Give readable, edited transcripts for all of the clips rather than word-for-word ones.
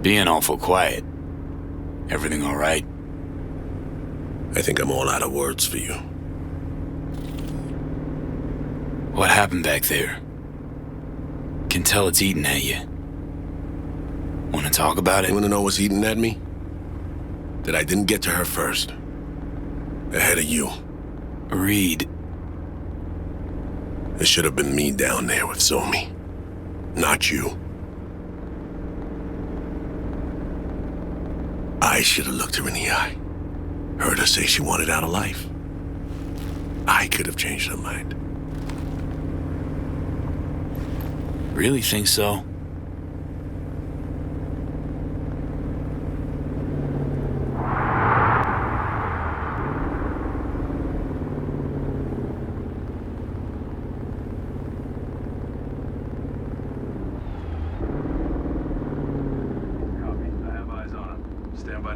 Being awful quiet. Everything all right? I think I'm all out of words for you. What happened back there? Can tell it's eating at you. Want to talk about it? You want to know what's eating at me? That I didn't get to her first. Ahead of you. Reed. It should have been me down there with Somi. Not you. I should have looked her in the eye. Heard her say she wanted out of life. I could have changed her mind. Really think so?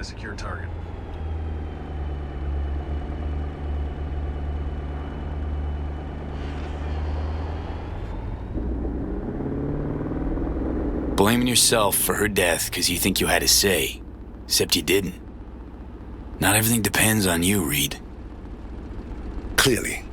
Secure target. Blaming yourself for her death because you think you had a say, except you didn't. Not everything depends on you, Reed. Clearly.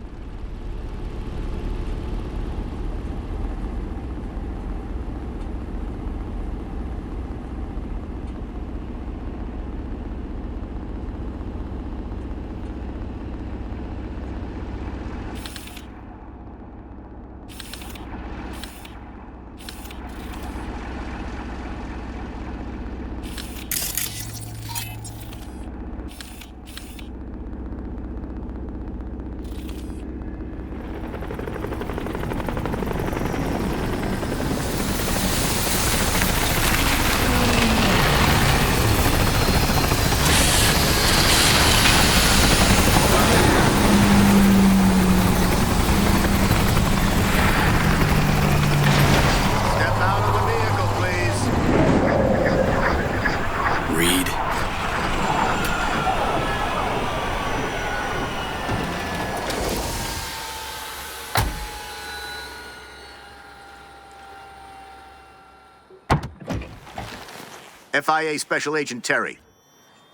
FIA Special Agent Terry.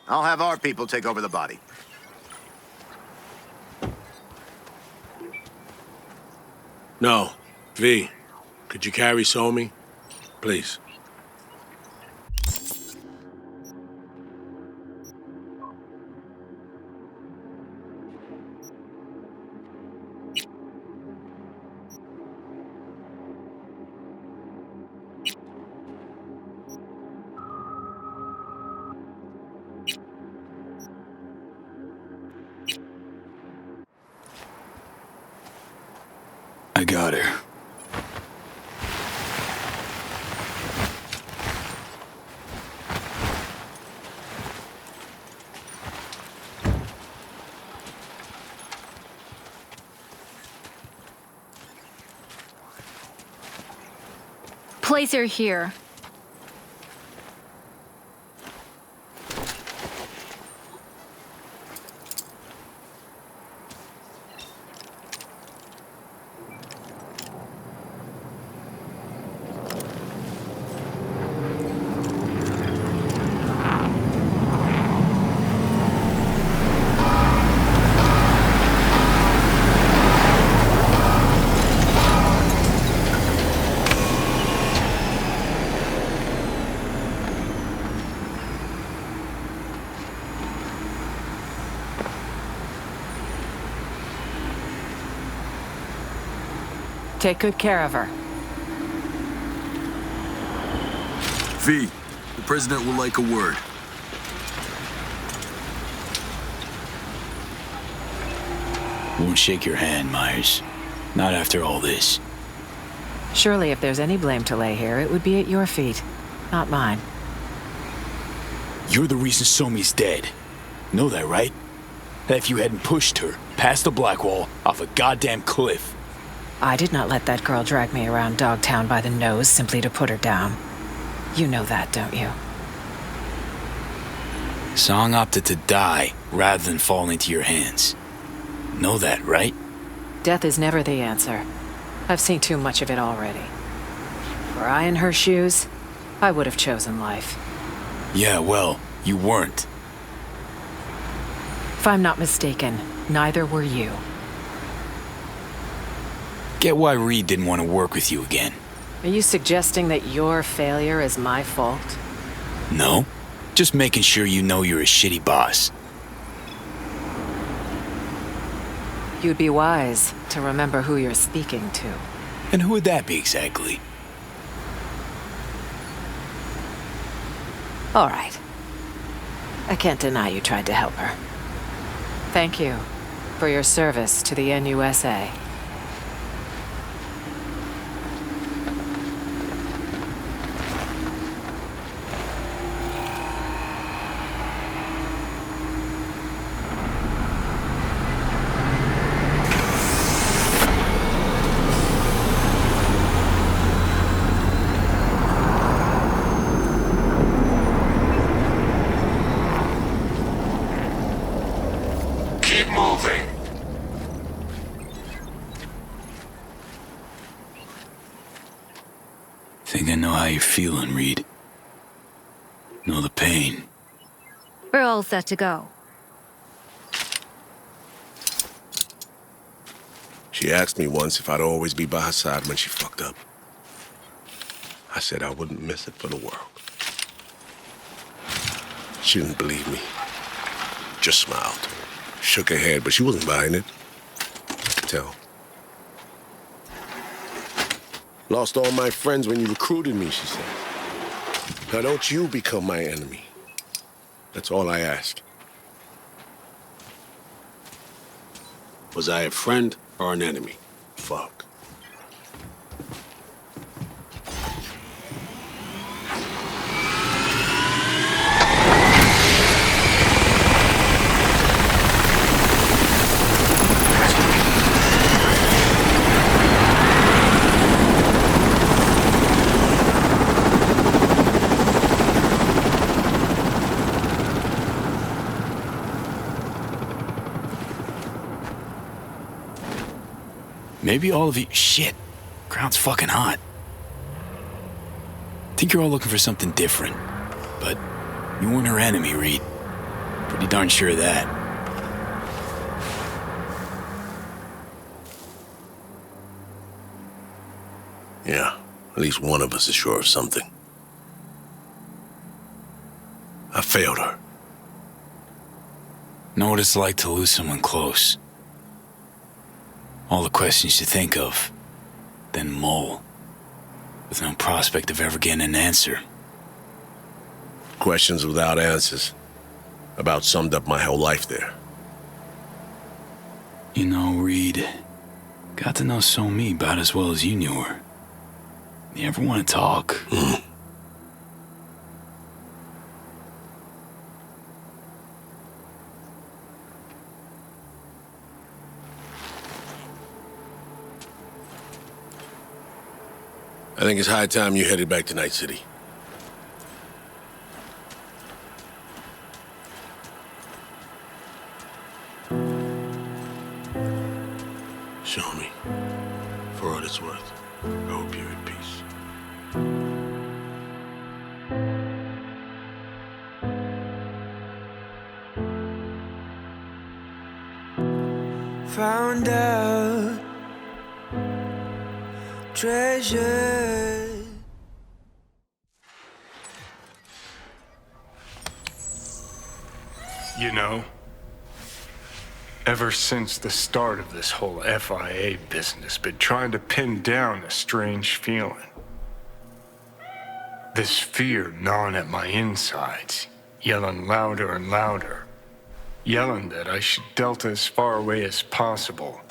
I'll have our people take over the body. No. V, could you carry Somi? Please. I got her. Place her here. Take good care of her. V, the president will like a word. Won't shake your hand, Myers. Not after all this. Surely if there's any blame to lay here, it would be at your feet, not mine. You're the reason Somi's dead. Know that, right? That if you hadn't pushed her past the black wall off a goddamn cliff. I did not let that girl drag me around Dogtown by the nose simply to put her down. You know that, don't you? Song opted to die rather than fall into your hands. Know that, right? Death is never the answer. I've seen too much of it already. Were I in her shoes, I would have chosen life. Yeah, well, you weren't. If I'm not mistaken, neither were you. Get why Reed didn't want to work with you again. Are you suggesting that your failure is my fault? No. Just making sure you know you're a shitty boss. You'd be wise to remember who you're speaking to. And who would that be exactly? All right. I can't deny you tried to help her. Thank you for your service to the NUSA. Keep moving. Think I know how you're feeling, Reed. Know the pain. We're all set to go. She asked me once if I'd always be by her side when she fucked up. I said I wouldn't miss it for the world. She didn't believe me. Just smiled. Shook her head, but she wasn't buying it. I could tell. Lost all my friends when you recruited me, she said. Now don't you become my enemy. That's all I ask. Was I a friend or an enemy? Fuck. Maybe all of you... Shit. Ground's fucking hot. Think you're all looking for something different. But you weren't her enemy, Reed. Pretty darn sure of that. Yeah, at least one of us is sure of something. I failed her. Know what it's like to lose someone close. All the questions you think of, then mull, with no prospect of ever getting an answer. Questions without answers. About summed up my whole life there. You know, Reed, got to know So-Mi about as well as you knew her. You ever want to talk? I think it's high time you headed back to Night City. Show me. For what it's worth, I hope you're at peace. Found out treasure. You know, ever since the start of this whole FIA business, been trying to pin down a strange feeling. This fear gnawing at my insides, yelling louder and louder. Yelling that I should delta as far away as possible.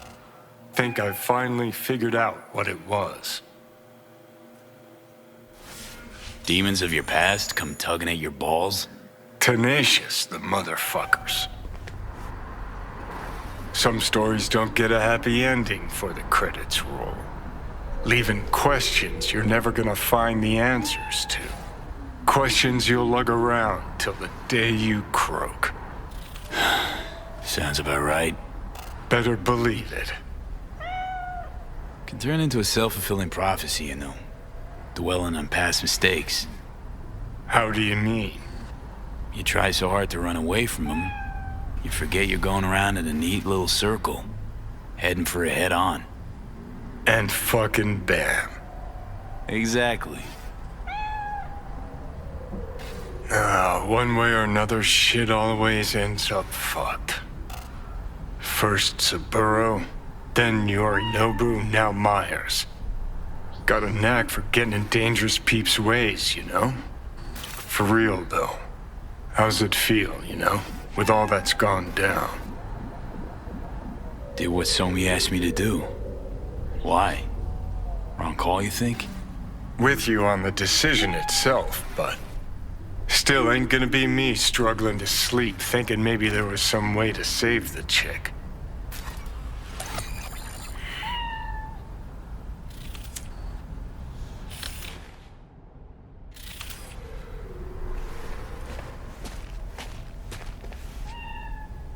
Think I've finally figured out what it was. Demons of your past come tugging at your balls? Tenacious, the motherfuckers. Some stories don't get a happy ending for the credits roll, leaving questions you're never gonna find the answers to. Questions you'll lug around till the day you croak. Sounds about right. Better believe it. Can turn into a self-fulfilling prophecy, you know. Dwelling on past mistakes. How do you mean? You try so hard to run away from them, you forget you're going around in a neat little circle, heading for a head-on. And fucking bam. Exactly. One way or another, shit always ends up fucked. First Saburo, then Yorinobu, now Myers. Got a knack for getting in dangerous peeps' ways, you know? For real, though. How's it feel, you know? With all that's gone down. Did what Somi asked me to do. Why? Wrong call, you think? With you on the decision itself, but... still ain't gonna be me struggling to sleep, thinking maybe there was some way to save the chick.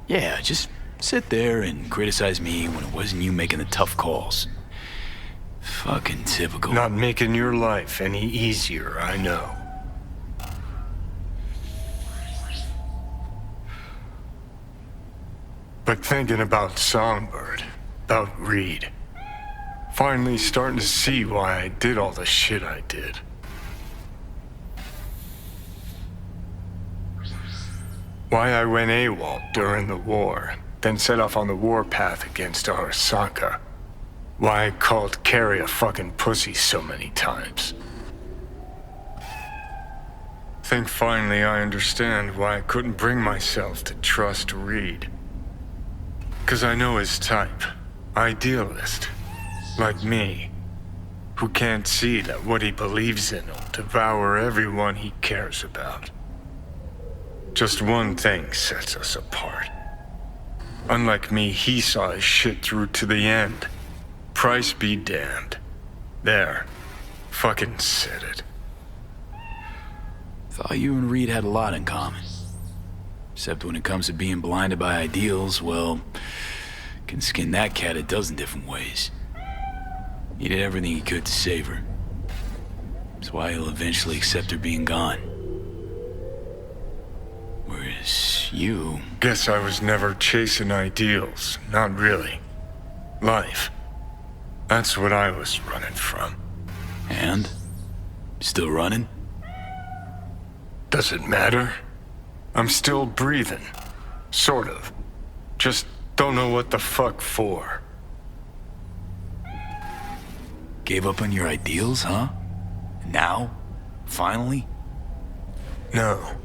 Yeah, just sit there and criticize me when it wasn't you making the tough calls. Fucking typical. Not making your life any easier, I know. But thinking about Songbird, about Reed, finally starting to see why I did all the shit I did. Why I went AWOL during the war, then set off on the warpath against Arasaka. Why I called Carrie a fucking pussy so many times. Think finally I understand why I couldn't bring myself to trust Reed. 'Cause I know his type. Idealist. Like me. Who can't see that what he believes in will devour everyone he cares about. Just one thing sets us apart. Unlike me, he saw his shit through to the end. Price be damned. There. Fucking said it. Thought you and Reed had a lot in common. Except when it comes to being blinded by ideals, well, can skin that cat a dozen different ways. He did everything he could to save her. That's why he'll eventually accept her being gone. Whereas you... Guess I was never chasing ideals. Not really. Life. That's what I was running from. And? Still running? Does it matter? I'm still breathing. Sort of. Just don't know what the fuck for. Gave up on your ideals, huh? Now? Finally? No.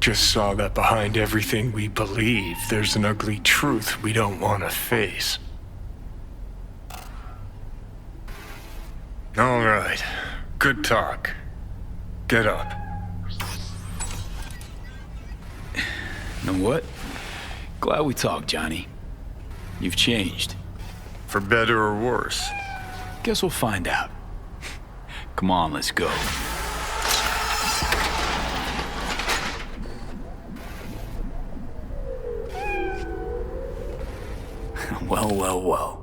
Just saw that behind everything we believe, there's an ugly truth we don't want to face. All right. Good talk. Get up. Know what? Glad we talked, Johnny. You've changed. For better or worse. Guess we'll find out. Come on, let's go. Well, well, well.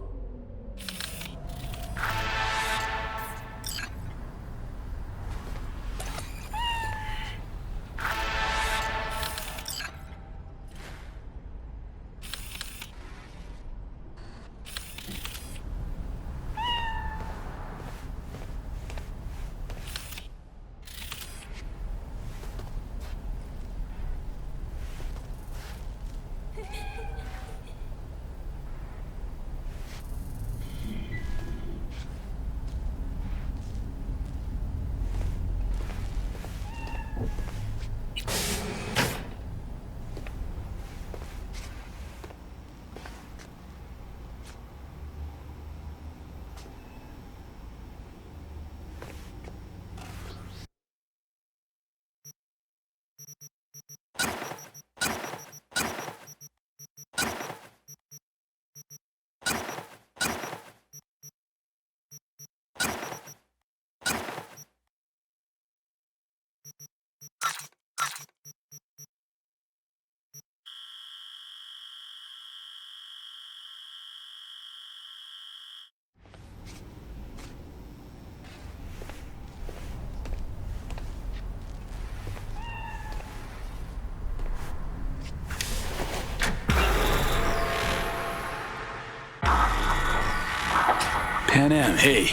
Pan Am, hey.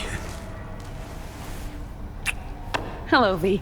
Hello, V.